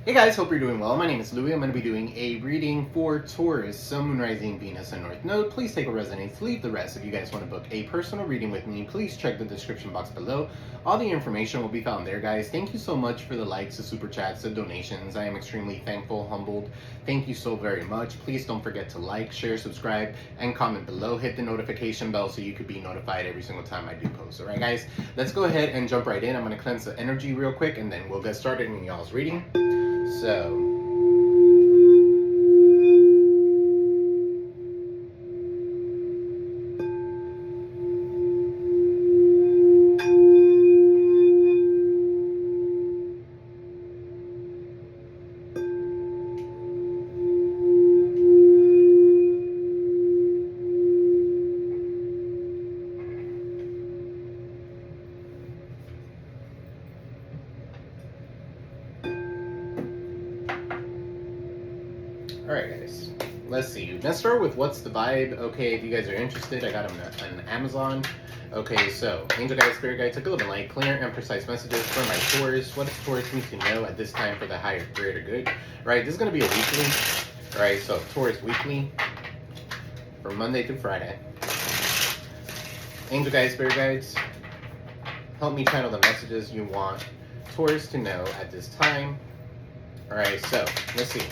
Hey guys, hope you're doing well. My name is Louie. I'm going to be doing a reading for Taurus, Sun, Moon, Rising, Venus, and North Node. Please take what resonates, leave the rest. If you guys want to book a personal reading with me, please check the description box below. All the information will be found there, guys. Thank you so much for the likes, the super chats, the donations. I am extremely thankful, humbled. Thank you so very much. Please don't forget to like, share, subscribe, and comment below. Hit the notification bell so you could be notified every single time I do post. Alright guys, let's go ahead and jump right in. I'm going to cleanse the energy real quick and then we'll get started in y'all's reading. So, alright guys, let's see. Let's start with what's the vibe. Okay, if you guys are interested, I got them on Amazon. Okay, so angel guide, spirit guide, took a little light, clear and precise messages for my Taurus. What does Taurus need to know at this time for the higher, greater good? Right, this is going to be a weekly. Alright, so Taurus weekly from Monday through Friday. Angel guides, spirit guides, help me channel the messages you want Taurus to know at this time. Alright, so let's see.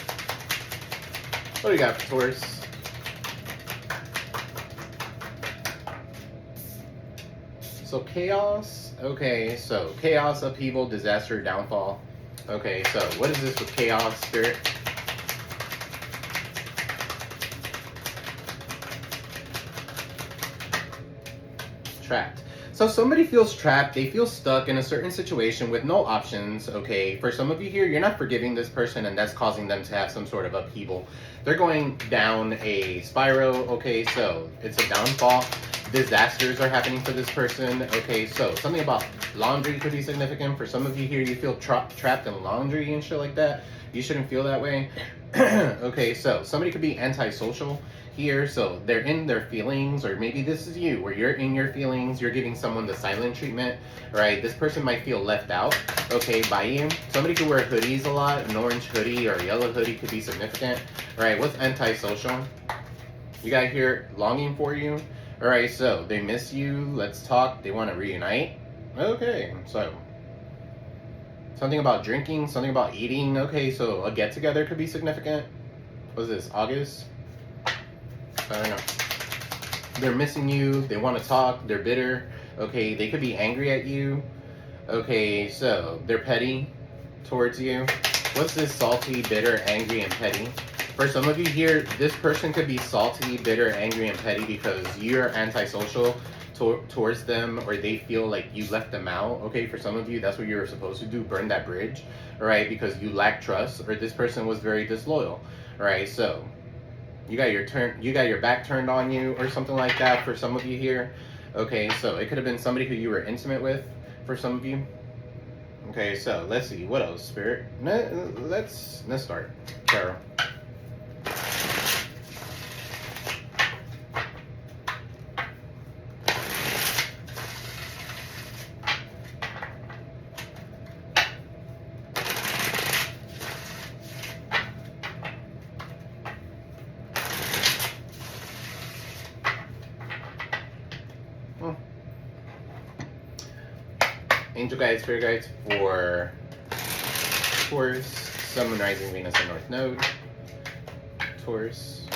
What do we got for Taurus? So chaos. Okay, so chaos, upheaval, disaster, downfall. Okay, so what is this with chaos, spirit? Trapped. So somebody feels trapped, they feel stuck in a certain situation with no options, okay? For some of you here, you're not forgiving this person and that's causing them to have some sort of upheaval. They're going down a spiral, okay? So it's a downfall. Disasters are happening for this person, okay? So something about laundry could be significant. For some of you here, you feel trapped in laundry and shit like that. You shouldn't feel that way. Okay, so somebody could be antisocial here, so they're in their feelings, or maybe this is you, where you're in your feelings, you're giving someone the silent treatment, right? This person might feel left out, okay, by you. Somebody could wear hoodies a lot. An orange hoodie or a yellow hoodie could be significant, right? What's antisocial? You got here longing for you, all right? So they miss you. Let's talk. They want to reunite. Okay, so something about drinking, something about eating. Okay, so a get together could be significant. What's this, August? I don't know. They're missing you. They want to talk. They're bitter. Okay, they could be angry at you. Okay, so they're petty towards you. What's this salty, bitter, angry, and petty? For some of you here, this person could be salty, bitter, angry, and petty because you're antisocial towards them, or they feel like you left them out. Okay, for some of you, that's what you're supposed to do, burn that bridge, all right, because you lack trust, or this person was very disloyal, all right? So you got your back turned on you or something like that for some of you here. Okay, so it could have been somebody who you were intimate with for some of you. Okay, so let's see, what else, spirit? Let's start. Tarot. Angel guides, spirit guides for Taurus, Sun, Moon, Rising, Venus, and North Node. Taurus.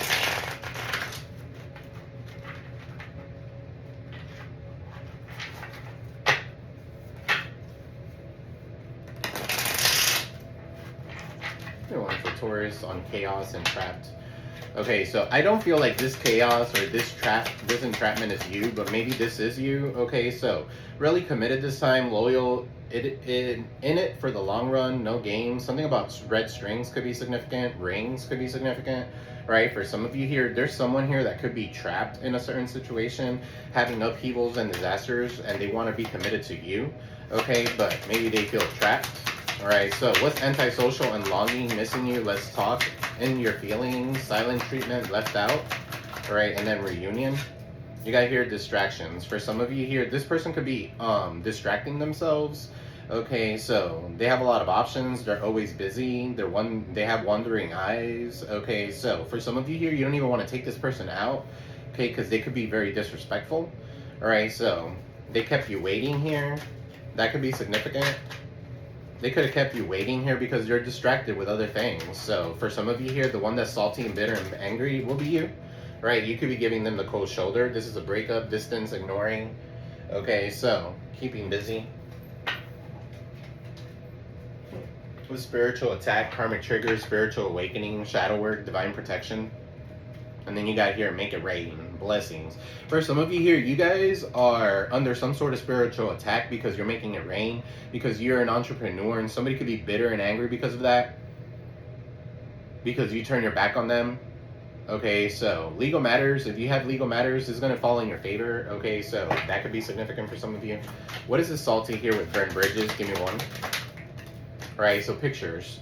One for Taurus on chaos and trapped. Okay, so I don't feel like this chaos or this entrapment is you, but maybe this is you. Okay, so really committed this time, loyal, in it for the long run, no games. Something about red strings could be significant, rings could be significant, right? For some of you here, there's someone here that could be trapped in a certain situation, having upheavals and disasters, and they want to be committed to you, okay? But maybe they feel trapped. All right, so what's antisocial and longing, missing you? Let's talk. In your feelings, silent treatment, left out. All right, and then reunion. You got here distractions. For some of you here, this person could be distracting themselves Okay, so they have a lot of options. They're always busy. They have wandering eyes. Okay, so for some of you here, you don't even want to take this person out. Okay, because they could be very disrespectful. All right, so they kept you waiting here. That could be significant. They could have kept you waiting here because you're distracted with other things. So for some of you here, the one that's salty and bitter and angry will be you. Right? You could be giving them the cold shoulder. This is a breakup, distance, ignoring. Okay, so keeping busy. With spiritual attack, karmic triggers, spiritual awakening, shadow work, divine protection. And then you got here, make it rain, blessings. For some of you here, you guys are under some sort of spiritual attack because you're making it rain, because you're an entrepreneur, and somebody could be bitter and angry because of that, because you turn your back on them. Okay, so legal matters, if you have legal matters, is going to fall in your favor. Okay, so that could be significant for some of you. What is this salty here with burned bridges? Give me one. Right, so pictures.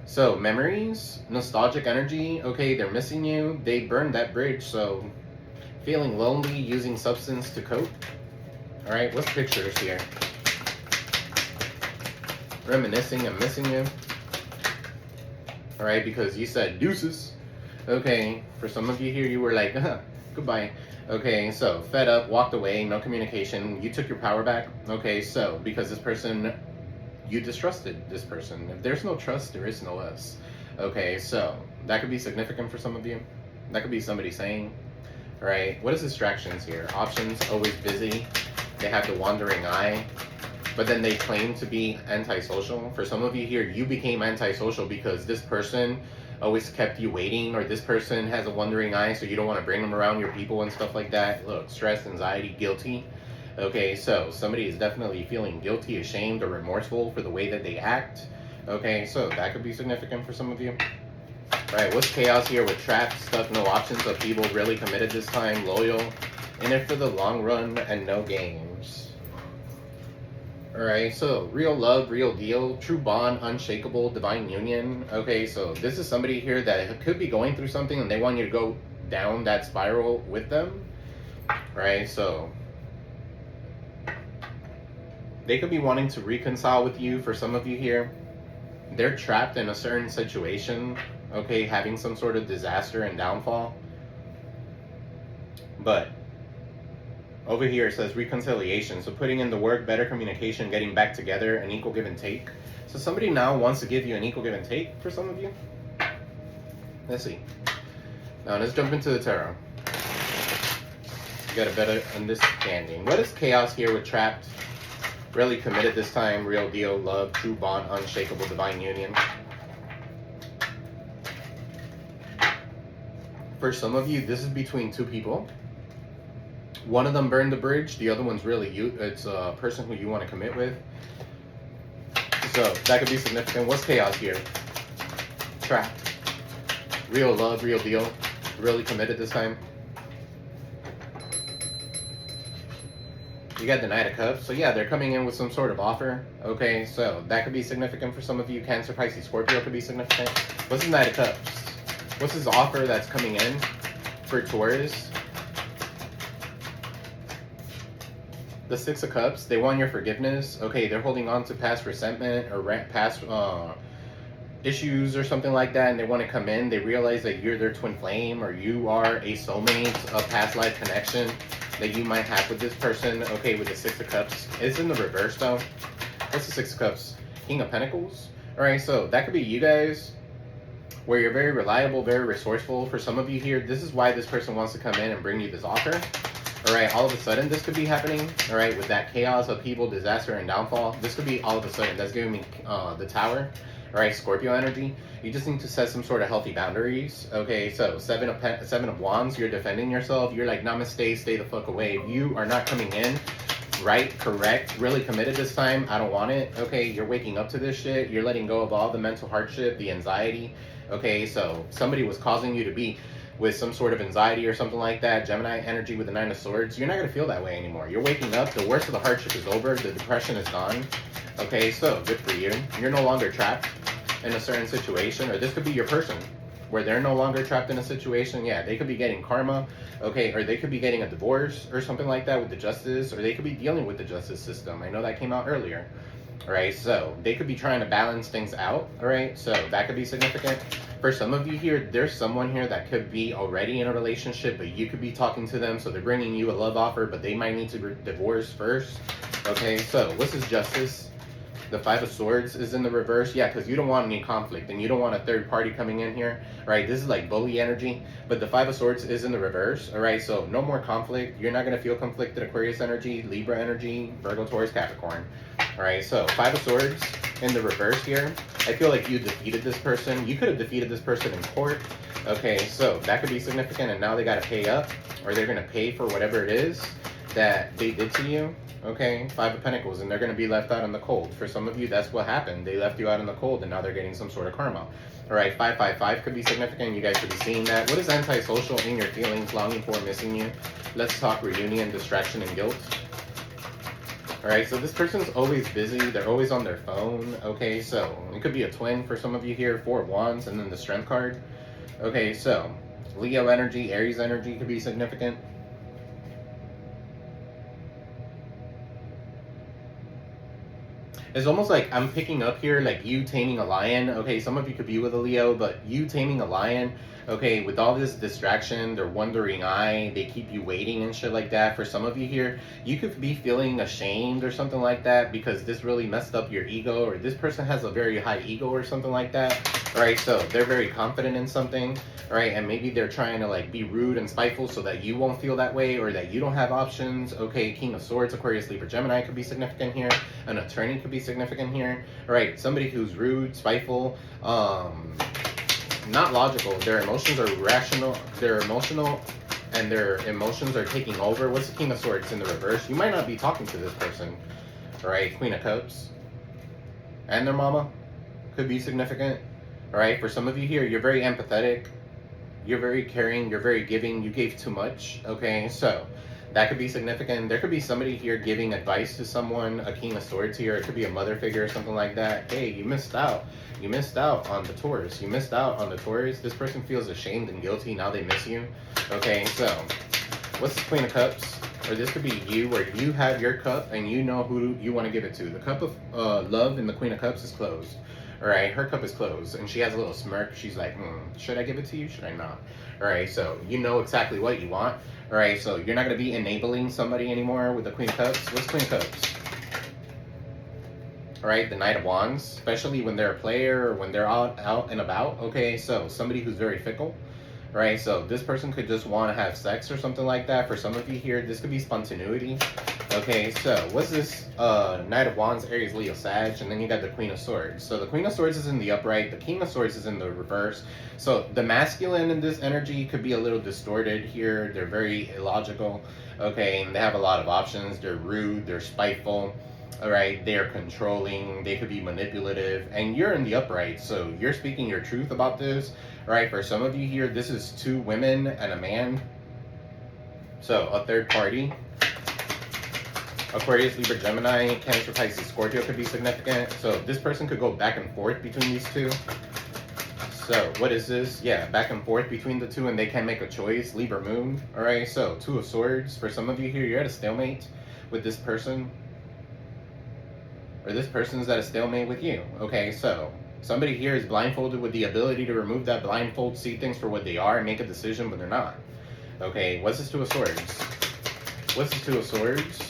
So memories, nostalgic energy. Okay, they're missing you. They burned that bridge, so feeling lonely, using substance to cope. All right, what's pictures here? Reminiscing and missing you. All right, because you said deuces. Okay, for some of you here, you were like, goodbye. Okay, so fed up, walked away, no communication. You took your power back. Okay, so because this person, you distrusted this person. If there's no trust, there is no us. Okay, so that could be significant for some of you. That could be somebody saying, right? What is distractions here? Options, always busy. They have the wandering eye, but then they claim to be antisocial. For some of you here, you became antisocial because this person always kept you waiting, or this person has a wandering eye, so you don't want to bring them around your people and stuff like that. Look, stress, anxiety, guilty. Okay, so somebody is definitely feeling guilty, ashamed, or remorseful for the way that they act. Okay, so that could be significant for some of you. All right, what's chaos here with trapped, stuck, no options, upheaval, really committed this time, loyal, in it for the long run, and no games. All right, so real love, real deal, true bond, unshakable, divine union. Okay, so this is somebody here that could be going through something and they want you to go down that spiral with them. Right, so they could be wanting to reconcile with you. For some of you here, they're trapped in a certain situation, okay, having some sort of disaster and downfall. But over here it says reconciliation, so putting in the work, better communication, getting back together, an equal give and take. So somebody now wants to give you an equal give and take for some of you. Let's see. Now let's jump into the tarot. You got a better understanding. What is chaos here with trapped? Really committed this time, real deal, love, true bond, unshakable, divine union. For some of you, this is between two people. One of them burned the bridge, the other one's really you. It's a person who you want to commit with. So that could be significant. What's chaos here? Trapped. Real love, real deal, really committed this time. You got the Knight of Cups. So yeah, they're coming in with some sort of offer. Okay, so that could be significant for some of you. Cancer, Pisces, Scorpio could be significant. What's the Knight of Cups? What's his offer that's coming in for Taurus? The Six of Cups. They want your forgiveness. Okay, they're holding on to past resentment or past issues or something like that, and they want to come in. They realize that you're their twin flame, or you are a soulmate, a past life connection that you might have with this person. Okay, with the Six of Cups. It's in the reverse though. What's the Six of Cups? King of Pentacles. Alright, so that could be you guys, where you're very reliable, very resourceful. For some of you here, this is why this person wants to come in and bring you this offer. Alright, all of a sudden this could be happening. Alright, with that chaos, upheaval, disaster, and downfall. This could be all of a sudden. That's giving me the Tower. Alright, Scorpio energy. You just need to set some sort of healthy boundaries. Okay, so Seven of Wands, you're defending yourself. You're like, namaste, stay the fuck away. If you are not coming in right, correct, really committed this time, I don't want it. Okay, you're waking up to this shit. You're letting go of all the mental hardship, the anxiety. Okay, so somebody was causing you to be with some sort of anxiety or something like that. Gemini energy with the Nine of Swords. You're not going to feel that way anymore. You're waking up. The worst of the hardship is over. The depression is gone. Okay, so good for you. You're no longer trapped in a certain situation, or this could be your person where they're no longer trapped in a situation. Yeah, they could be getting karma, okay, or they could be getting a divorce or something like that with the justice, or they could be dealing with the justice system. I know that came out earlier. All right, so they could be trying to balance things out. All right, so that could be significant. For some of you here, there's someone here that could be already in a relationship, but you could be talking to them, so they're bringing you a love offer, but they might need to divorce first. Okay, so what's this justice? The Five of Swords is in the reverse. Yeah, because you don't want any conflict, and you don't want a third party coming in here. Right, this is like bully energy, but the Five of Swords is in the reverse. All right, so no more conflict. You're not going to feel conflicted. Aquarius energy, Libra energy, Virgo, Taurus, Capricorn. All right, so Five of Swords in the reverse here. I feel like you defeated this person. You could have defeated this person in court. Okay, so that could be significant, and now they got to pay up, or they're going to pay for whatever it is that they did to you. Okay, Five of Pentacles, and they're going to be left out in the cold. For some of you, that's what happened. They left you out in the cold, and now they're getting some sort of karma. All right, 555 could be significant. You guys could be seeing that. What is antisocial in your feelings, longing for, missing you? Let's talk reunion, distraction, and guilt. All right, so this person's always busy. They're always on their phone. Okay, so it could be a twin for some of you here. Four of Wands, and then the Strength card. Okay, so Leo energy, Aries energy could be significant. It's almost like I'm picking up here, like you taming a lion. Okay, some of you could be with a Leo, but you taming a lion, okay, with all this distraction, their wandering eye, they keep you waiting and shit like that. For some of you here, you could be feeling ashamed or something like that because this really messed up your ego, or this person has a very high ego or something like that. All right, so they're very confident in something, all right, and maybe they're trying to like be rude and spiteful so that you won't feel that way, or that you don't have options. Okay, King of Swords, Aquarius, Libra, Gemini could be significant here. An attorney could be significant here. All right, somebody who's rude, spiteful, not logical. Their emotions are rational. They're emotional, and their emotions are taking over. What's the King of Swords in the reverse? You might not be talking to this person. All right, Queen of Cups and their mama could be significant. All right, for some of you here, you're very empathetic. You're very caring. You're very giving. You gave too much. Okay, so that could be significant. There could be somebody here giving advice to someone, a King of Swords here. It could be a mother figure or something like that. Hey, you missed out. You missed out on the Taurus. You missed out on the Taurus. This person feels ashamed and guilty. Now they miss you. Okay, so what's the Queen of Cups? Or this could be you, where you have your cup and you know who you want to give it to. The cup of love in the Queen of Cups is closed. All right, her cup is closed, and she has a little smirk. She's like, should I give it to you? Should I not? All right, so you know exactly what you want. All right, so you're not going to be enabling somebody anymore with the Queen of Cups. What's Queen of Cups? All right, the Knight of Wands, especially when they're a player or when they're out and about. Okay, so somebody who's very fickle. Right, so this person could just want to have sex or something like that. For some of you here, this could be spontaneity. Okay, so what's this? Knight of Wands, Aries, Leo, Sag, and then you got the Queen of Swords. So the Queen of Swords is in the upright, the King of Swords is in the reverse. So the masculine in this energy could be a little distorted here. They're very illogical, okay, and they have a lot of options. They're rude, they're spiteful, all right, they're controlling, they could be manipulative, and you're in the upright, so you're speaking your truth about this. All right, for some of you here, this is two women and a man, so a third party. Aquarius, Libra, Gemini, Cancer, Pisces, Scorpio could be significant. So this person could go back and forth between these two. So what is this? Yeah, back and forth between the two, and they can't make a choice. Libra Moon. All right, so Two of Swords. For some of you here, you're at a stalemate with this person, or this person's at a stalemate with you. Okay, so somebody here is blindfolded with the ability to remove that blindfold, see things for what they are, and make a decision, but they're not. Okay, what's this Two of Swords? What's the Two of Swords?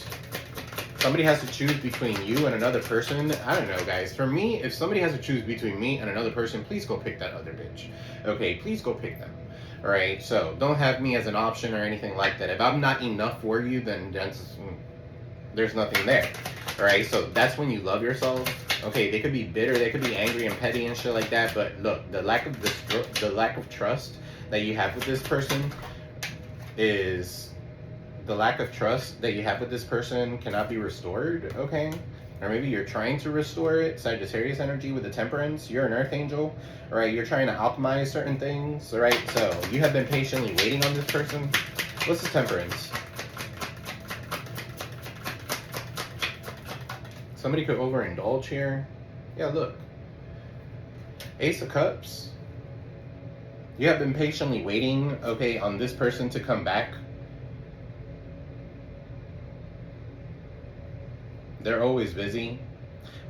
Somebody has to choose between you and another person. I don't know, guys. For me, if somebody has to choose between me and another person, please go pick that other bitch. Okay, please go pick them. All right, so don't have me as an option or anything like that. If I'm not enough for you, then there's nothing there. All right, so that's when you love yourself. Okay, they could be bitter, they could be angry and petty and shit like that, but look, the lack of trust that you have with this person is... The lack of trust that you have with this person cannot be restored, okay? Or maybe you're trying to restore it. Sagittarius energy with the Temperance. You're an earth angel, all right? You're trying to alchemize certain things, all right? So you have been patiently waiting on this person. What's the Temperance? Somebody could overindulge here. Yeah, look. Ace of Cups. You have been patiently waiting, okay, on this person to come back. They're always busy.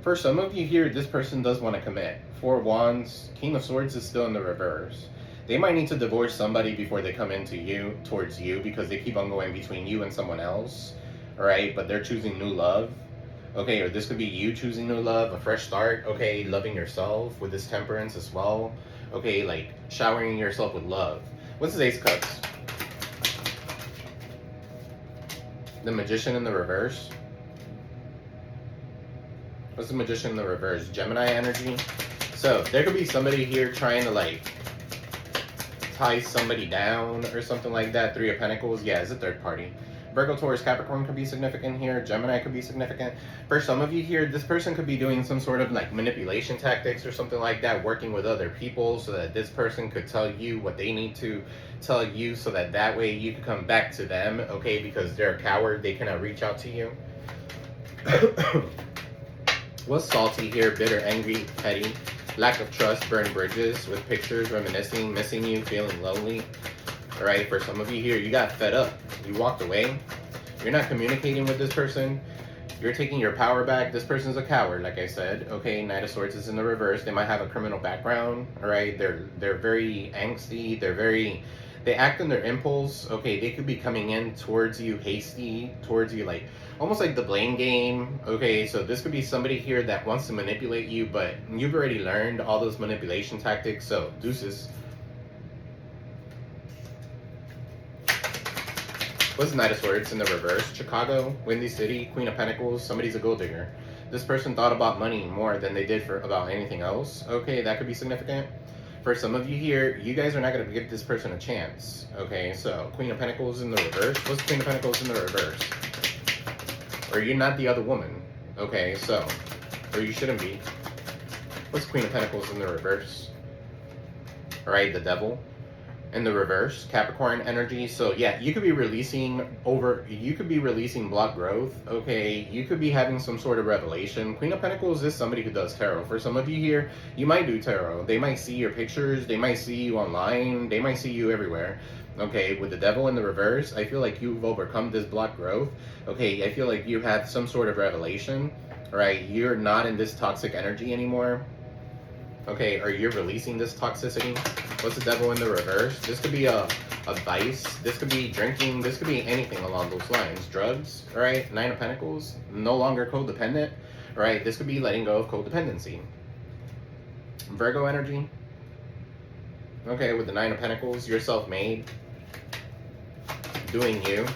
For some of you here, this person does want to commit. Four of Wands, King of Swords is still in the reverse. They might need to divorce somebody before they come into you, towards you, because they keep on going between you and someone else, all right? But they're choosing new love, okay? Or this could be you choosing new love, a fresh start, okay? Loving yourself with this temperance as well, okay? Like showering yourself with love. What's this Ace of Cups? The Magician in the reverse. What's the Magician in the reverse? Gemini energy. So there could be somebody here trying to like tie somebody down or something like that. Three of Pentacles. Yeah, it's a third party. Virgo, Taurus, Capricorn could be significant here. Gemini could be significant. For some of you here, this person could be doing some sort of like manipulation tactics or something like that, working with other people so that this person could tell you what they need to tell you so that that way you could come back to them, okay? Because they're a coward. They cannot reach out to you. What's salty here? Bitter, angry, petty, lack of trust, burned bridges with pictures, reminiscing, missing you, feeling lonely. All right, for some of you here, you got fed up. You walked away. You're not communicating with this person. You're taking your power back. This person's a coward, like I said. Okay, Knight of Swords is in the reverse. They might have a criminal background. All right, they're very angsty. They act on their impulse. Okay, they could be coming in towards you hasty, towards you like almost like the blame game. Okay, so this could be somebody here that wants to manipulate you, but you've already learned all those manipulation tactics. So deuces. What's the Knight of Swords in the reverse? Chicago, Windy City, Queen of Pentacles. Somebody's a gold digger. This person thought about money more than they did about anything else. Okay, that could be significant. For some of you here, you guys are not going to give this person a chance. Okay, so Queen of Pentacles in the reverse. What's Queen of Pentacles in the reverse? Or you're not the other woman. Okay, so, or you shouldn't be. What's Queen of Pentacles in the reverse? All right, the Devil in the reverse, Capricorn energy. So yeah, you could be releasing block growth. Okay, you could be having some sort of revelation. Queen of Pentacles is somebody who does tarot. For some of you here, you might do tarot. They might see your pictures, they might see you online, they might see you everywhere. Okay, with the Devil in the reverse, I feel like you've overcome this block growth. Okay, I feel like you have some sort of revelation. All right, you're not in this toxic energy anymore. Okay, or you're releasing this toxicity. What's the Devil in the reverse? This could be a vice. This could be drinking. This could be anything along those lines. Drugs, all right? Nine of Pentacles, no longer codependent, all right? This could be letting go of codependency. Virgo energy. Okay, with the Nine of Pentacles, you're self-made. Doing you.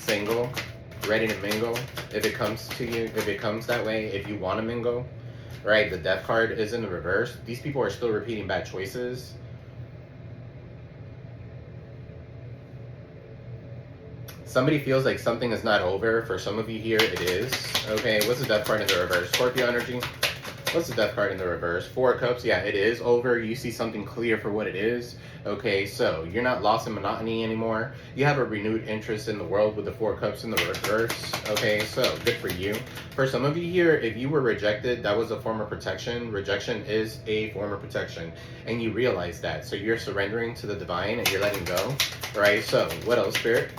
Single. Ready to mingle. If it comes to you, if it comes that way, if you want to mingle. Right, the Death card is in the reverse. These people are still repeating bad choices. Somebody feels like something is not over. For some of you here, it is. Okay, what's the Death card in the reverse? Scorpio energy. What's the Death card in the reverse? Four of Cups. Yeah, it is over. You see something clear for what it is. Okay, so you're not lost in monotony anymore. You have a renewed interest in the world with the Four of Cups in the reverse. Okay, so good for you. For some of you here, if you were rejected, that was a form of protection. Rejection is a form of protection, and you realize that. So you're surrendering to the divine and you're letting go. Right, so what else, Spirit?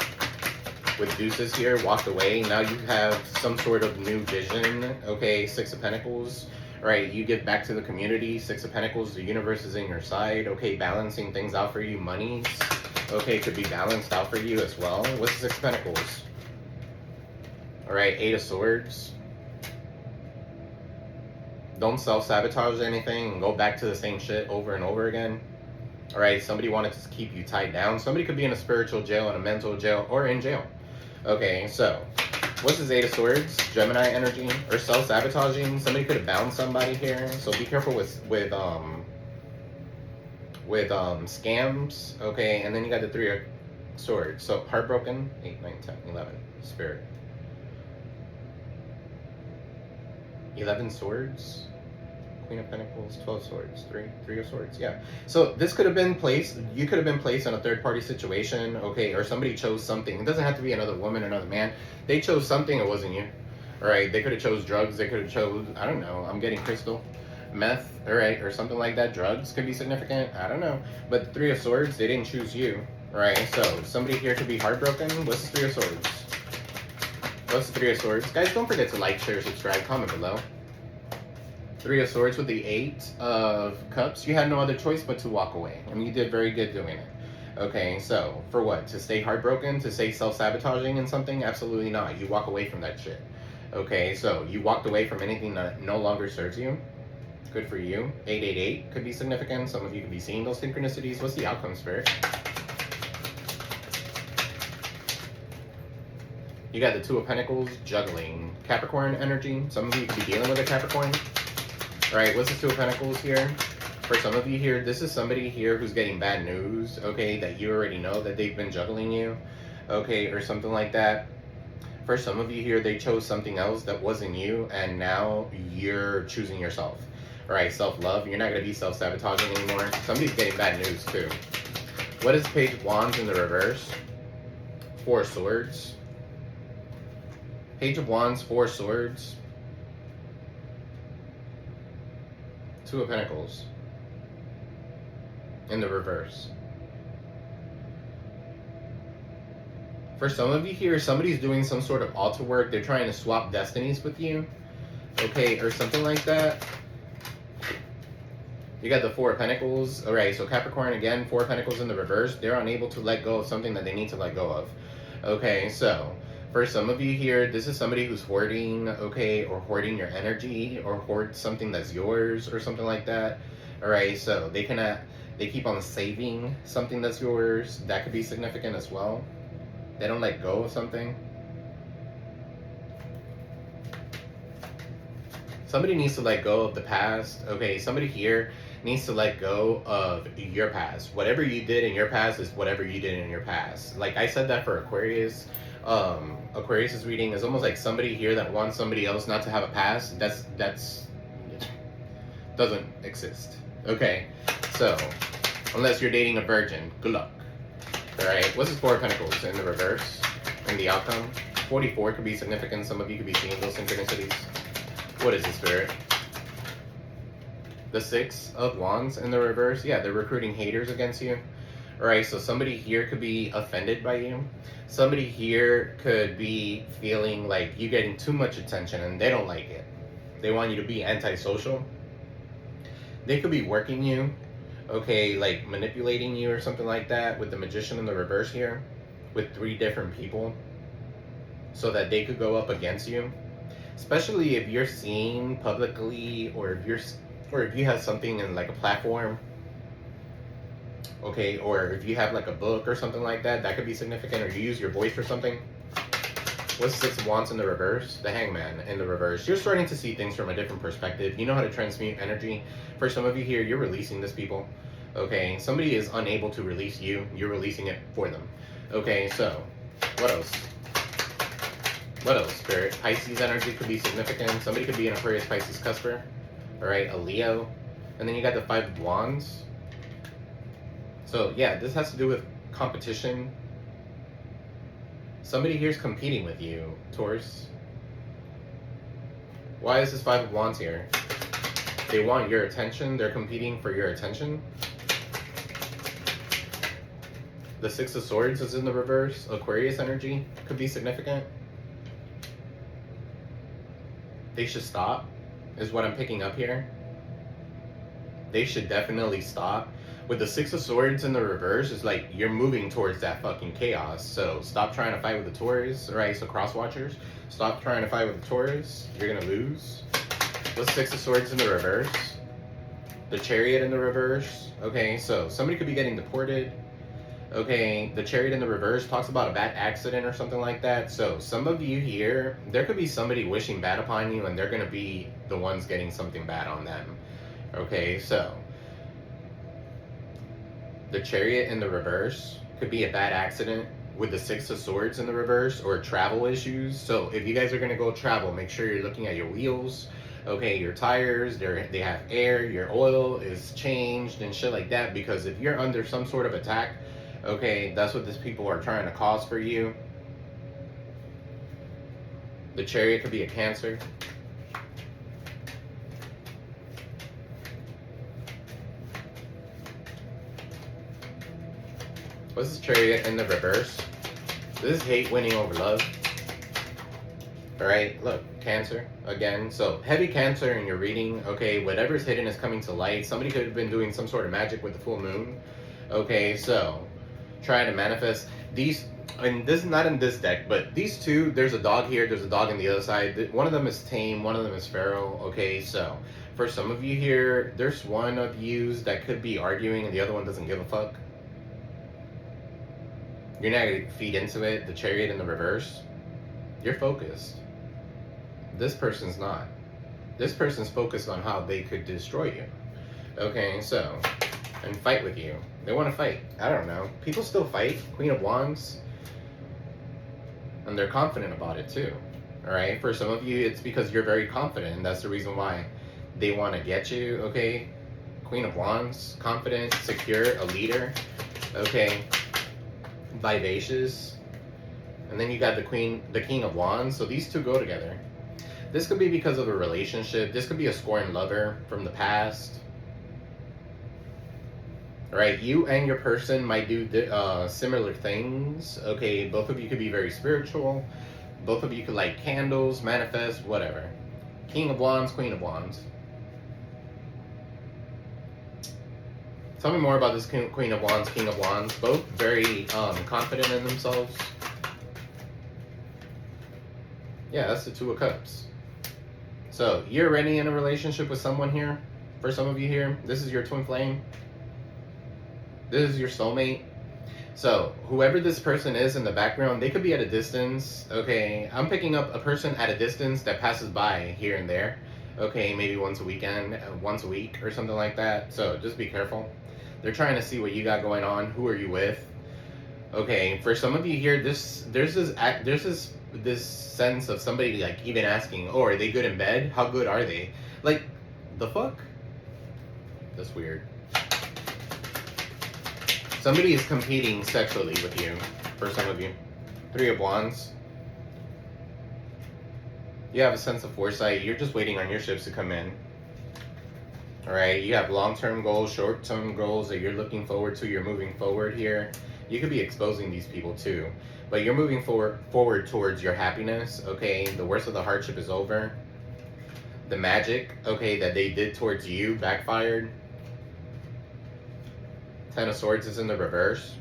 With Deuces here, walked away. Now you have some sort of new vision. Okay, Six of Pentacles. Right, you give back to the community. Six of Pentacles, the universe is in your side. Okay, balancing things out for you. Monies, okay, could be balanced out for you as well. What's Six of Pentacles? All right, Eight of Swords. Don't self-sabotage anything and go back to the same shit over and over again. All right, somebody wanted to keep you tied down. Somebody could be in a spiritual jail, in a mental jail, or in jail. Okay, so what's this Eight of Swords? Gemini energy or self-sabotaging. Somebody could have bound somebody here, so be careful with scams. Okay, and then you got the Three of Swords. So heartbroken. 8, 9, 10, 11. Spirit. 11 Swords. Queen of Pentacles, 12 Swords, Three of Swords, yeah. So this could have been placed, you could have been placed in a third-party situation, okay, or somebody chose something. It doesn't have to be another woman or another man. They chose something, it wasn't you. All right, they could have chose drugs, they could have chose, I don't know, I'm getting crystal, meth, all right, or something like that. Drugs could be significant, I don't know. But the Three of Swords, they didn't choose you, all right? So somebody here could be heartbroken. What's the Three of Swords? What's the Three of Swords? Guys, don't forget to like, share, subscribe, comment below. Three of Swords with the Eight of Cups. You had no other choice but to walk away. I mean, you did very good doing it. Okay, so for what? To stay heartbroken? To stay self-sabotaging in something? Absolutely not. You walk away from that shit. Okay, so you walked away from anything that no longer serves you. Good for you. 888 could be significant. Some of you could be seeing those synchronicities. What's the outcome, Spirit? You got the Two of Pentacles, juggling. Capricorn energy. Some of you could be dealing with a Capricorn. All right, what's the Two of Pentacles here? For some of you here, this is somebody here who's getting bad news, okay, that you already know that they've been juggling you, okay, or something like that. For some of you here, they chose something else that wasn't you, and now you're choosing yourself. All right, self-love. You're not going to be self-sabotaging anymore. Somebody's getting bad news, too. What is Page of Wands in the reverse? Four of Swords. Page of Wands, Four of Swords. Two of Pentacles. In the reverse. For some of you here, somebody's doing some sort of altar work. They're trying to swap destinies with you. Okay, or something like that. You got the Four of Pentacles. All right, so Capricorn again, Four of Pentacles in the reverse. They're unable to let go of something that they need to let go of. Okay, so for some of you here, this is somebody who's hoarding, okay, or hoarding your energy, or hoard something that's yours, or something like that. All right, so they keep on saving something that's yours. That could be significant as well. They don't let go of something. Somebody needs to let go of the past. Okay, somebody here needs to let go of your past. Whatever you did in your past is whatever you did in your past. Like I said that for Aquarius. Aquarius's reading is almost like somebody here that wants somebody else not to have a past. That's doesn't exist. Okay, so unless you're dating a virgin, good luck. All right, what's this Four of Pentacles in the reverse? And the outcome? 44 could be significant. Some of you could be seeing those synchronicities. What is this, Spirit? The Six of Wands in the reverse. Yeah, they're recruiting haters against you. All right, so somebody here could be offended by you. Somebody here could be feeling like you're getting too much attention and they don't like it. They want you to be antisocial. They could be working you, okay, like manipulating you or something like that with the Magician in the reverse here, with 3 different people, so that they could go up against you. Especially if you're seen publicly, or if you have something in like a platform, okay, or if you have like a book or something like that, that could be significant, or you use your voice for something. What's Six of Wands in the reverse? The Hangman in the reverse. You're starting to see things from a different perspective. You know how to transmute energy. For some of you here, you're releasing this, people. Okay, somebody is unable to release you. You're releasing it for them. Okay, so what else? What else, Spirit? Pisces energy could be significant. Somebody could be an Aquarius, Pisces, cusper. All right, a Leo. And then you got the Five of Wands. So yeah, this has to do with competition. Somebody here's competing with you, Taurus. Why is this Five of Wands here? They want your attention. They're competing for your attention. The Six of Swords is in the reverse. Aquarius energy could be significant. They should stop, is what I'm picking up here. They should definitely stop. With the Six of Swords in the reverse, it's like you're moving towards that fucking chaos. So stop trying to fight with the Taurus. Right, so cross watchers, stop trying to fight with the Taurus. You're gonna lose. The Six of Swords in the reverse. The Chariot in the reverse. Okay, so somebody could be getting deported. Okay, the Chariot in the reverse talks about a bad accident or something like that. So some of you here, there could be somebody wishing bad upon you, and they're gonna be the ones getting something bad on them. Okay, so the Chariot in the reverse could be a bad accident with the Six of Swords in the reverse, or travel issues. So if you guys are gonna go travel, make sure you're looking at your wheels, okay, your tires, they have air, your oil is changed and shit like that, because if you're under some sort of attack, okay, that's what these people are trying to cause for you. The Chariot could be a Cancer. What's this Chariot in the reverse? This is hate winning over love. All right, look, Cancer again. So heavy Cancer in your reading. Okay, whatever's hidden is coming to light. Somebody could have been doing some sort of magic with the full moon. Okay, so trying to manifest these. And this is not in this deck, but these two, there's a dog here, there's a dog on the other side. One of them is tame, one of them is feral. Okay, so for some of you here, there's one of you that could be arguing and the other one doesn't give a fuck. You're not going to feed into it. The Chariot in the reverse. You're focused. This person's not. This person's focused on how they could destroy you. Okay, so, and fight with you. They want to fight. I don't know. People still fight. Queen of Wands. And they're confident about it too. Alright? For some of you, it's because you're very confident. And that's the reason why they want to get you. Okay? Queen of Wands. Confident, secure, a leader. Okay? Vivacious. And then you got the King of Wands. So these two go together. This could be because of a relationship. This could be a scorned lover from the past. Right, you and your person might do similar things. Okay, both of you could be very spiritual. Both of you could light candles, manifest, whatever. King of Wands, Queen of Wands. Tell me more about this Queen of Wands, King of Wands. Both very confident in themselves. Yeah, that's the Two of Cups. So, you're already in a relationship with someone here. For some of you here, this is your twin flame. This is your soulmate. So, whoever this person is in the background, they could be at a distance. Okay, I'm picking up a person at a distance that passes by here and there. Okay, maybe once a weekend, once a week or something like that. So, just be careful. They're trying to see what you got going on. Who are you with? Okay, for some of you here, there's this sense of somebody like even asking, oh, are they good in bed? How good are they? Like, the fuck? That's weird. Somebody is competing sexually with you, for some of you. Three of Wands. You have a sense of foresight. You're just waiting on your ships to come in. Alright, you have long-term goals, short-term goals that you're looking forward to. You're moving forward here. You could be exposing these people too. But you're moving forward towards your happiness, okay? The worst of the hardship is over. The magic, okay, that they did towards you backfired. Ten of Swords is in the reverse.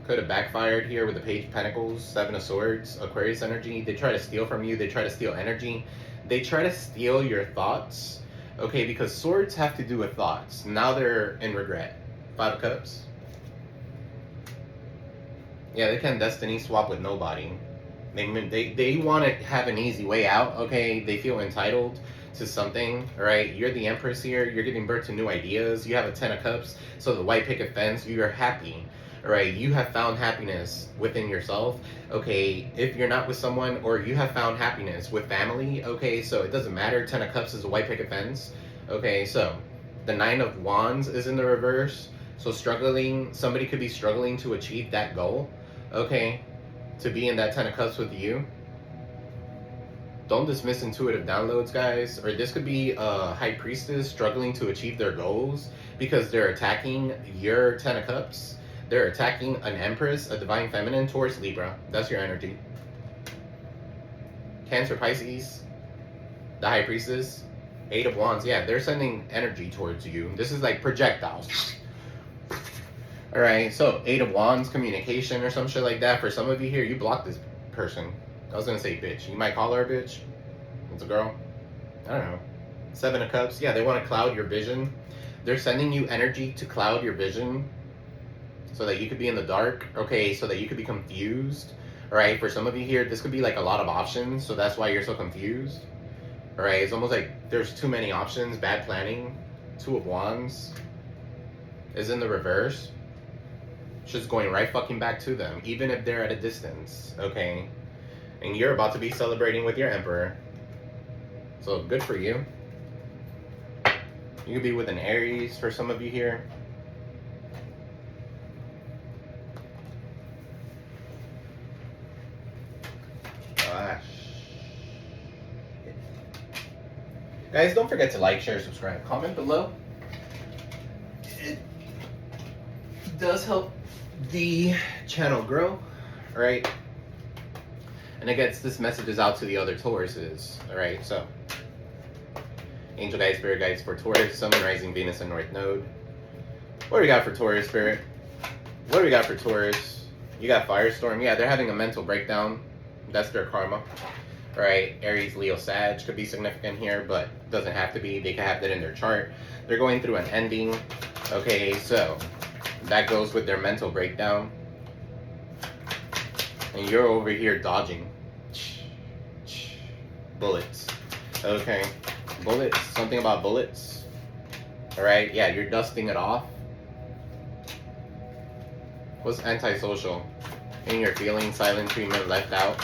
Could have backfired here with the Page of Pentacles, Seven of Swords, Aquarius energy. They try to steal from you. They try to steal energy. They try to steal your thoughts. Okay, because swords have to do with thoughts. Now they're in regret. Five of Cups. Yeah, they can destiny swap with nobody. They want to have an easy way out. Okay, they feel entitled to something, right? You're the Empress here. You're giving birth to new ideas. You have a Ten of Cups, so the white picket fence. You're happy, right? You have found happiness within yourself. Okay, if you're not with someone, or you have found happiness with family. Okay, so it doesn't matter. Ten of Cups is a white picket fence. Okay, so the Nine of Wands is in the reverse. So struggling, somebody could be struggling to achieve that goal. Okay, to be in that Ten of Cups with you. Don't dismiss intuitive downloads, guys. Or this could be a High Priestess struggling to achieve their goals because they're attacking your Ten of Cups. They're attacking an Empress, a Divine Feminine, Taurus, Libra. That's your energy. Cancer, Pisces, the High Priestess, Eight of Wands. Yeah, they're sending energy towards you. This is like projectiles. Alright, so Eight of Wands, communication or some shit like that. For some of you here, you block this person. I was gonna say bitch. You might call her a bitch. It's a girl. I don't know. Seven of Cups. Yeah, they want to cloud your vision. They're sending you energy to cloud your vision so that you could be in the dark. Okay, so that you could be confused. Alright, for some of you here, this could be like a lot of options, so that's why you're so confused. Alright, it's almost like there's too many options. Bad planning. Two of Wands is in the reverse. Just going right fucking back to them, even if they're at a distance. Okay. And you're about to be celebrating with your Emperor. So good for you. You could be with an Aries for some of you here. Gosh. Guys, don't forget to like, share, subscribe, comment below. It does help the channel grow. Alright. And it gets this messages out to the other Tauruses. Alright, so angel guides, spirit guides for Taurus, Sun, Rising, Venus, and North Node. What do we got for Taurus, Spirit? What do we got for Taurus? You got Firestorm. Yeah, they're having a mental breakdown. That's their karma. Right? Aries, Leo, Sag could be significant here, but doesn't have to be. They can have that in their chart. They're going through an ending. Okay, so that goes with their mental breakdown. And you're over here dodging. Bullets. Okay. Bullets. Something about bullets. Alright, yeah, you're dusting it off. What's antisocial? In your feelings, silent treatment, left out.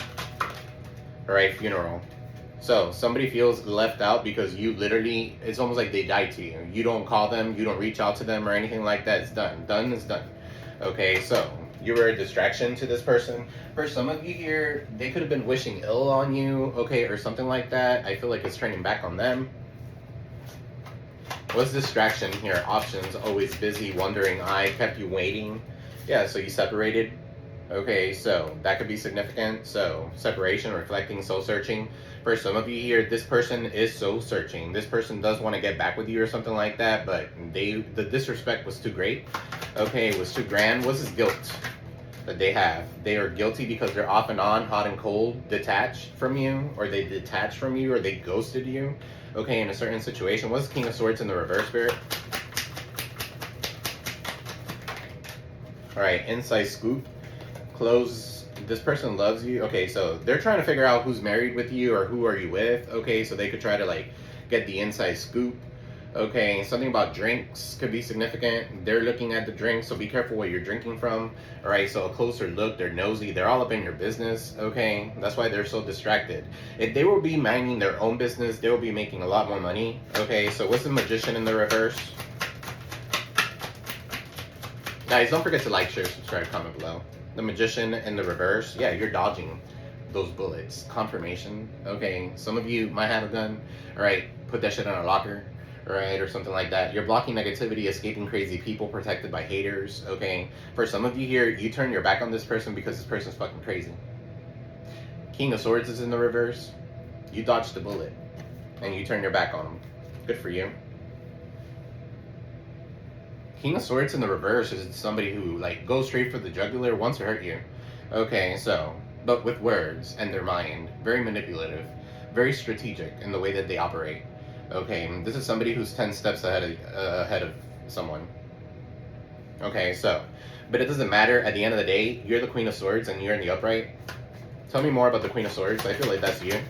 Alright, funeral. So, somebody feels left out because you literally, it's almost like they died to you. You don't call them, you don't reach out to them or anything like that. It's done. Done is done. Okay, so, you were a distraction to this person. For some of you here, they could have been wishing ill on you, okay, or something like that. I feel like it's turning back on them. What's distraction here? Options, always busy, wondering, I kept you waiting. Yeah, so you separated. Okay, so that could be significant. So separation, reflecting, soul searching. For some of you here, this person is soul searching. This person does want to get back with you or something like that, but the disrespect was too great. Okay, it was too grand. What's this guilt that they have? They are guilty because they're off and on, hot and cold, detached from you, or they detached from you, or they ghosted you. Okay, in a certain situation. What's King of Swords in the reverse, Spirit? Alright, inside scoop. Close. This person loves you. Okay, so they're trying to figure out who's married with you or who are you with. Okay, so they could try to like get the inside scoop. Okay, something about drinks could be significant. They're looking at the drinks, so be careful what you're drinking from. Alright, so a closer look, they're nosy, they're all up in your business. Okay, that's why they're so distracted. If they will be minding their own business, they will be making a lot more money. Okay, so what's the Magician in the reverse? Guys, don't forget to like, share, subscribe, comment below. The Magician in the reverse, yeah, you're dodging those bullets. Confirmation. Okay, some of you might have a gun. Alright, put that shit in a locker. Alright, or something like that. You're blocking negativity, escaping crazy people, protected by haters. Okay, for some of you here, you turn your back on this person because this person's fucking crazy. King of Swords is in the reverse. You dodged the bullet and you turn your back on them. Good for you. King of Swords in the reverse is somebody who like goes straight for the jugular, wants to hurt you. Okay, so, but with words and their mind. Very manipulative, very strategic in the way that they operate. Okay, this is somebody who's 10 steps ahead of someone. Okay, so, but it doesn't matter. At the end of the day, you're the Queen of Swords and you're in the upright. Tell me more about the Queen of Swords. I feel like that's you.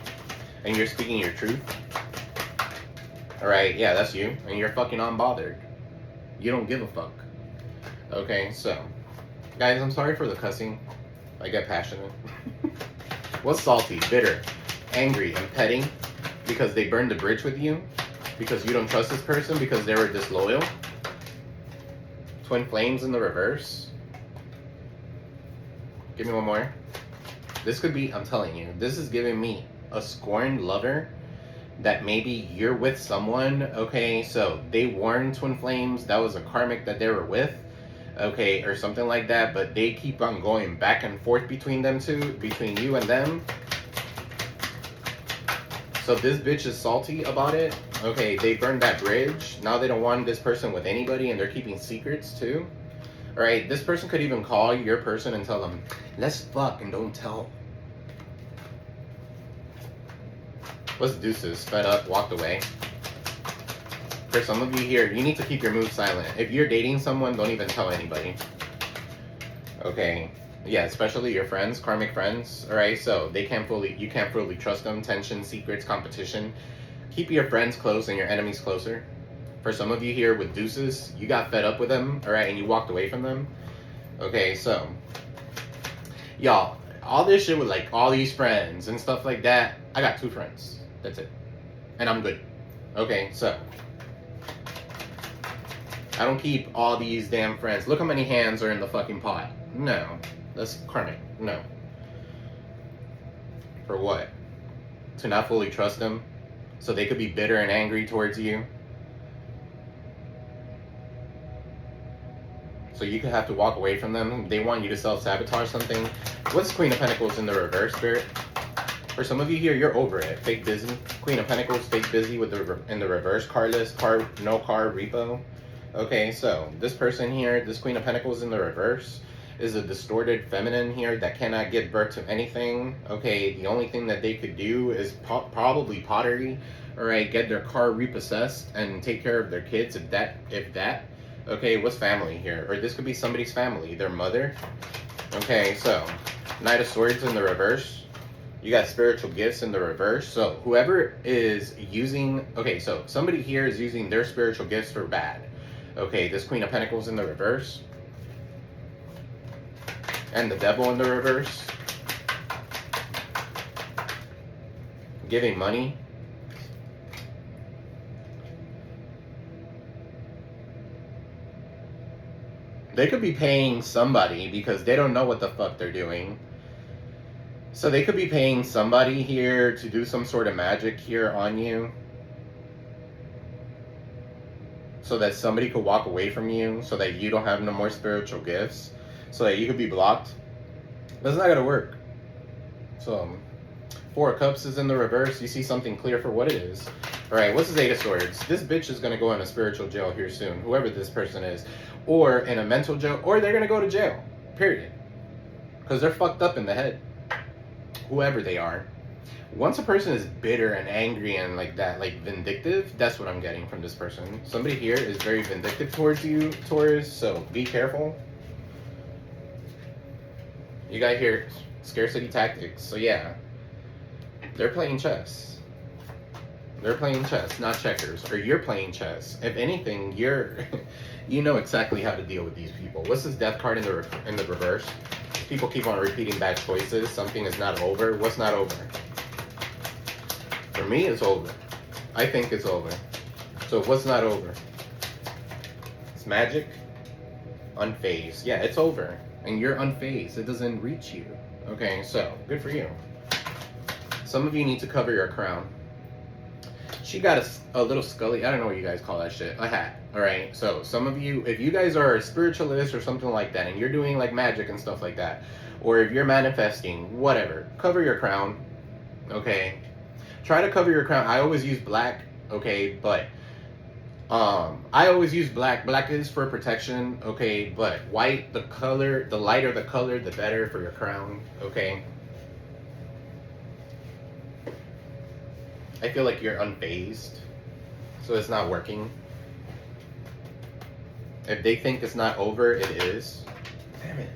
And you're speaking your truth. Alright, yeah, that's you. And you're fucking unbothered. You don't give a fuck. Okay, so, guys, I'm sorry for the cussing. I get passionate. What's salty, bitter, angry, and petting? Because they burned the bridge with you? Because you don't trust this person? Because they were disloyal? Twin flames in the reverse? Give me one more. This could be, I'm telling you, this is giving me a scorned lover. That maybe you're with someone, okay, so they warned twin flames, that was a karmic that they were with, okay, or something like that, but they keep on going back and forth between them two, between you and them. So this bitch is salty about it. Okay, they burned that bridge. Now they don't want this person with anybody and they're keeping secrets too. Alright, this person could even call your person and tell them, let's fuck and don't tell. What's deuces? Fed up, walked away. For some of you here, you need to keep your mood silent. If you're dating someone, don't even tell anybody. Okay. Yeah, especially your friends, karmic friends. Alright, so you can't fully trust them. Tension, secrets, competition. Keep your friends close and your enemies closer. For some of you here with deuces, you got fed up with them, alright, and you walked away from them. Okay, so y'all, all this shit with like all these friends and stuff like that, I got 2 friends. That's it. And I'm good. Okay, so I don't keep all these damn friends. Look how many hands are in the fucking pot. No. That's karmic. No. For what? To not fully trust them? So they could be bitter and angry towards you? So you could have to walk away from them. They want you to self-sabotage something. What's Queen of Pentacles in the reverse, Spirit? For some of you here, you're over it. Fake busy. Queen of Pentacles, fake busy with in the reverse. Carless, no car, repo. Okay, so this person here, this Queen of Pentacles in the reverse, is a distorted feminine here that cannot give birth to anything. Okay, the only thing that they could do is probably pottery. All right, get their car repossessed and take care of their kids, if that. Okay, what's family here? Or this could be somebody's family, their mother. Okay, so Knight of Swords in the reverse. You got spiritual gifts in the reverse. So whoever is using, okay, so somebody here is using their spiritual gifts for bad. Okay, this Queen of Pentacles in the reverse. And the Devil in the reverse. Giving money. They could be paying somebody because they don't know what the fuck they're doing. So they could be paying somebody here to do some sort of magic here on you, so that somebody could walk away from you, so that you don't have no more spiritual gifts, so that you could be blocked. That's not gonna work. So Four of Cups is in the reverse. You see something clear for what it is. All right, what's the Eight of Swords? This bitch is gonna go in a spiritual jail here soon, whoever this person is, or in a mental jail, or they're gonna go to jail, period, because they're fucked up in the head, whoever they are. Once a person is bitter and angry and like that, like vindictive, that's what I'm getting from this person. Somebody here is very vindictive towards you, Taurus, so be careful. You got here scarcity tactics, so yeah, they're playing chess. They're playing chess, not checkers, or you're playing chess. If anything, you know exactly how to deal with these people. What's this Death card in the reverse? People keep on repeating bad choices. Something is not over. What's not over? For me, it's over. I think it's over. So what's not over? It's magic. Unfazed. Yeah, it's over. And you're unfazed. It doesn't reach you. Okay, so good for you. Some of you need to cover your crown. She got a little scully. I don't know what you guys call that shit. A hat. Alright, so some of you, if you guys are a spiritualist or something like that, and you're doing like magic and stuff like that, or if you're manifesting, whatever, cover your crown. Okay, try to cover your crown. I always use black. Okay, but I always use black. Black is for protection. Okay, but white, the color, the lighter the color, the better for your crown. Okay, I feel like you're unfazed, so it's not working. If they think it's not over, it is. Damn it.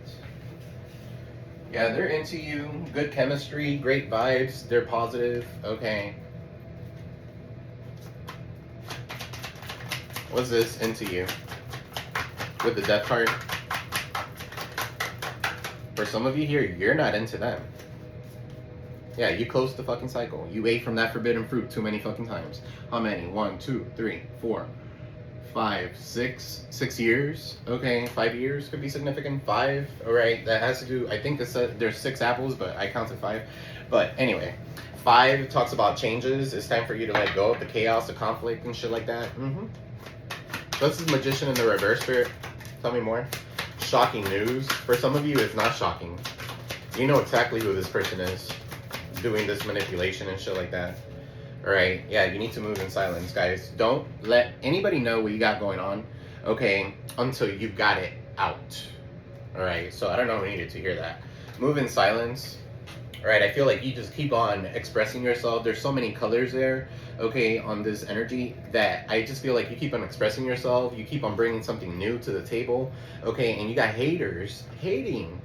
Yeah, they're into you. Good chemistry, great vibes. They're positive. Okay. What's this into you? With the Death card. For some of you here, you're not into them. Yeah, you closed the fucking cycle. You ate from that forbidden fruit too many fucking times. How many? 1, 2, 3, 4, 5, 6 years. Okay, 5 years could be significant. 5. All right, that has to do. I think there's 6 apples, but I counted 5. But anyway, 5 talks about changes. It's time for you to let go of the chaos, the conflict, and shit like that. This is Magician in the reverse, Spirit. Tell me more. Shocking news. For some of you, it's not shocking. You know exactly who this person is doing this manipulation and shit like that. Alright, yeah, you need to move in silence, guys. Don't let anybody know what you got going on, okay, until you got it out. Alright, so I don't know who needed to hear that. Move in silence. Alright, I feel like you just keep on expressing yourself. There's so many colors there, okay, on this energy, that I just feel like you keep on expressing yourself. You keep on bringing something new to the table, okay, and you got haters hating.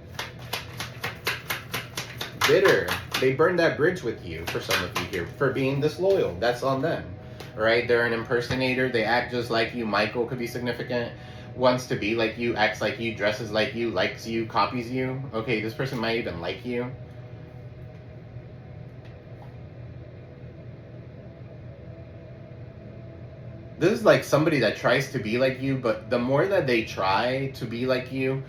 Bitter. They burned that bridge with you, for some of you here, for being disloyal. That's on them. Right? They're an impersonator. They act just like you. Michael could be significant. Wants to be like you, acts like you, dresses like you, likes you, copies you. Okay, this person might even like you. This is like somebody that tries to be like you, but the more that they try to be like you,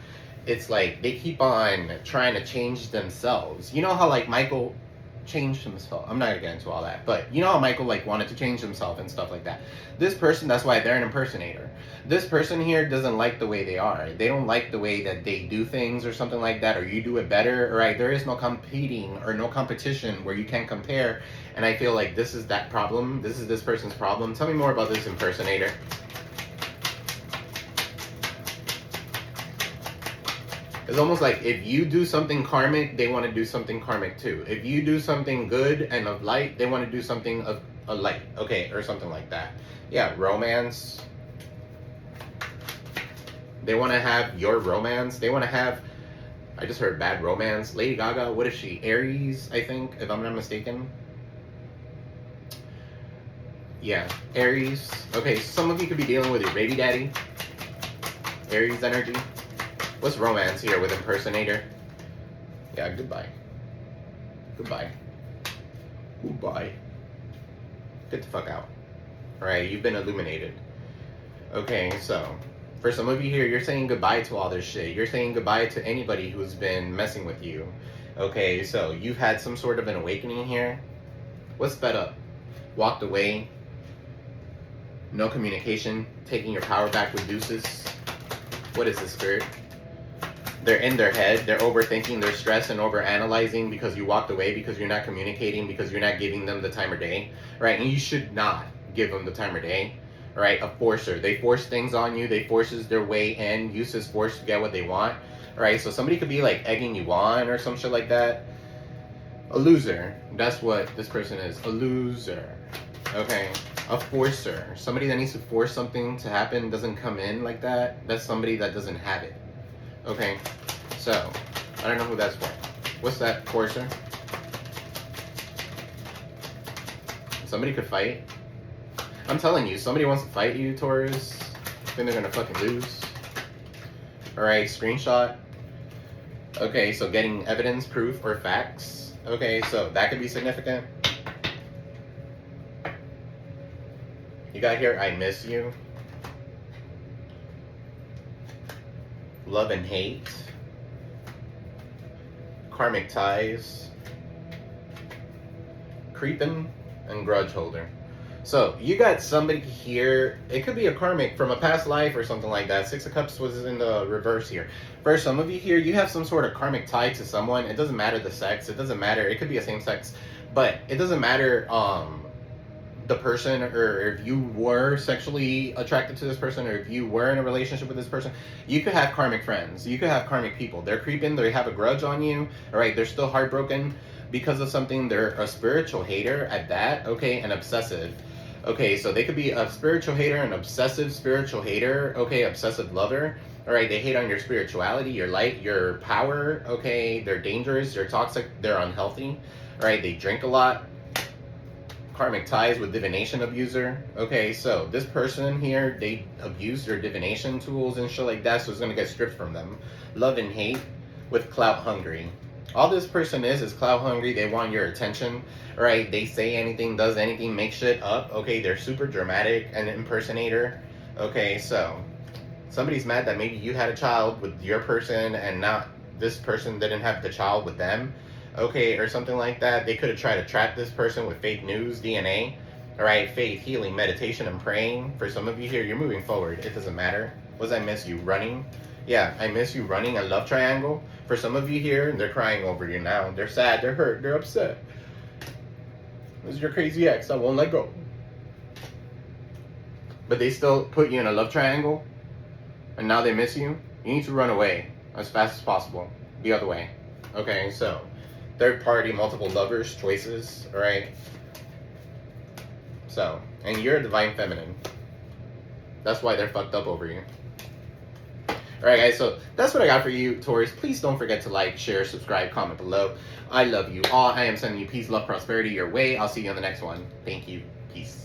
it's like they keep on trying to change themselves. You know how like Michael changed himself. I'm not gonna get into all that, but you know how Michael like wanted to change himself and stuff like that. This person, that's why they're an impersonator. This person here doesn't like the way they are. They don't like the way that they do things or something like that, or you do it better, right? There is no competing or no competition where you can compare. And I feel like this is that problem. This is this person's problem. Tell me more about this impersonator. It's almost like if you do something karmic, they want to do something karmic too. If you do something good and of light, they want to do something of a light, okay, or something like that. Yeah, romance. They want to have your romance. They want to have, I just heard bad romance. Lady Gaga, what is she? Aries, I think, if I'm not mistaken. Yeah, Aries. Okay, some of you could be dealing with your baby daddy. Aries energy. What's romance here with impersonator? Yeah, goodbye. Goodbye. Goodbye. Get the fuck out. Alright, you've been illuminated. Okay, so for some of you here, you're saying goodbye to all this shit. You're saying goodbye to anybody who's been messing with you. Okay, so you've had some sort of an awakening here. What's fed up? Walked away. No communication. Taking your power back with deuces. What is this, spirit? They're in their head, they're overthinking, they're stressed and overanalyzing because you walked away, because you're not communicating, because you're not giving them the time of day, right? And you should not give them the time of day, right? A forcer. They force things on you, they forces their way in, use this force to get what they want, right? So somebody could be like egging you on or some shit like that. A loser. That's what this person is, a loser, okay? A forcer. Somebody that needs to force something to happen, doesn't come in like that. That's somebody that doesn't have it. Okay, so, I don't know who that's for. What's that, forcer? Somebody could fight. I'm telling you, somebody wants to fight you, Taurus. Then they're gonna fucking lose. Alright, screenshot. Okay, so getting evidence, proof, or facts. Okay, so that could be significant. You got here, I miss you. Love and hate, karmic ties, creeping, and grudge holder. So you got somebody here, it could be a karmic from a past life or something like that. Six of Cups was in the reverse here. For some of you here, you have some sort of karmic tie to someone. It doesn't matter the sex, it doesn't matter, it could be a same sex, but it doesn't matter the person, or if you were sexually attracted to this person, or if you were in a relationship with this person. You could have karmic friends, you could have karmic people. They're creeping, they have a grudge on you, all right? They're still heartbroken because of something. They're a spiritual hater at that, okay, and obsessive. Okay, so they could be a spiritual hater, an obsessive spiritual hater, okay, obsessive lover. All right, they hate on your spirituality, your light, your power, okay? They're dangerous, they're toxic, they're unhealthy, all right? They drink a lot. Karmic ties with divination abuser. Okay, so this person here, they abuse their divination tools and shit like that, so it's gonna get stripped from them. Love and hate with clout hungry. All this person is clout hungry. They want your attention, right? They say anything, does anything, make shit up. Okay, they're super dramatic, an impersonator. Okay, so somebody's mad that maybe you had a child with your person and not this person didn't have the child with them. Okay, or something like that. They could have tried to trap this person with fake news, DNA. All right, faith, healing, meditation, and praying. For some of you here, you're moving forward. It doesn't matter. What does I miss you? Running? Yeah, I miss you running. A love triangle. For some of you here, they're crying over you now. They're sad, they're hurt, they're upset. This is your crazy ex. I won't let go. But they still put you in a love triangle, and now they miss you. You need to run away as fast as possible. The other way. Okay, so third party, multiple lovers, choices, all right? So, and you're a divine feminine. That's why they're fucked up over you. All right, guys, so that's what I got for you, Taurus. Please don't forget to like, share, subscribe, comment below. I love you all. I am sending you peace, love, prosperity your way. I'll see you on the next one. Thank you. Peace.